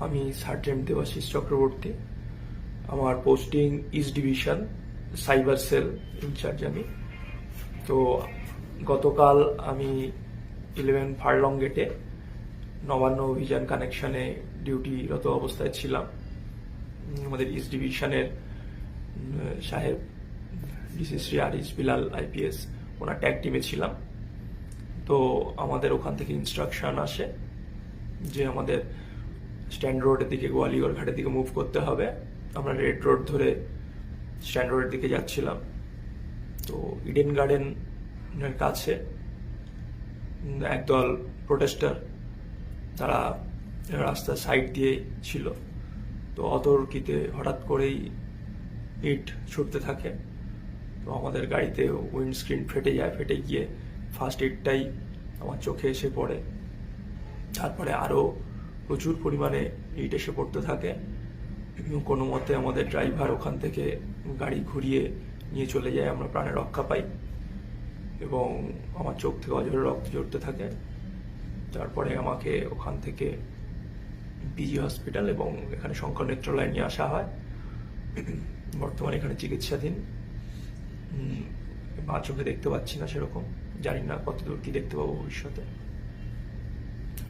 আমি সার্জেন্ট দেবাশিস চক্রবর্তী। আমার posting east division, cyber cell incharge আমি। তো গতকাল আমি 11 ফার্লং গেটে নবান্ন অভিযান কানেকশনে ডিউটিরত অবস্থায় ছিলাম। আমাদের ইস্ট ডিভিশনের সাহেব ডিসি শ্রী আরিস বিলাল আইপিএস, ওনার ট্যাগ টিমে ছিলাম। তো আমাদের ওখান থেকে ইনস্ট্রাকশন আসে যে আমাদের স্ট্যান্ড রোডের দিকে, গোয়ালিয়র ঘাটের দিকে মুভ করতে হবে। আমরা রেড রোড ধরে স্ট্যান্ড রোডের দিকে যাচ্ছিলাম। তো ইডেন গার্ডেনের কাছে একদল প্রোটেস্টার, তারা রাস্তার সাইড দিয়ে ছিল। তো অতর্কিতে হঠাৎ করেই ইট ছুটতে থাকে। তো আমাদের গাড়িতে উইন্ডস্ক্রিন ফেটে যায়। ফেটে গিয়ে ফার্স্ট ইটটাই আমার চোখে এসে পড়ে। তারপরে আরও প্রচুর পরিমাণে ইট এসে পড়তে থাকে। কোনো মতে আমাদের ড্রাইভার ওখান থেকে গাড়ি ঘুরিয়ে নিয়ে চলে যায়, আমরা প্রাণে রক্ষা পাই এবং আমার চোখ থেকে অঝরে রক্ত ঝরতে থাকে। তারপরে আমাকে ওখান থেকে পিজি হসপিটাল এবং এখানে শঙ্কর নেত্রালয়ে নিয়ে আসা হয়। বর্তমানে এখানে চিকিৎসাধীন। মা চোখে দেখতে পাচ্ছি না সেরকম, জানি না কতদূর কি দেখতে পাবো ভবিষ্যতে।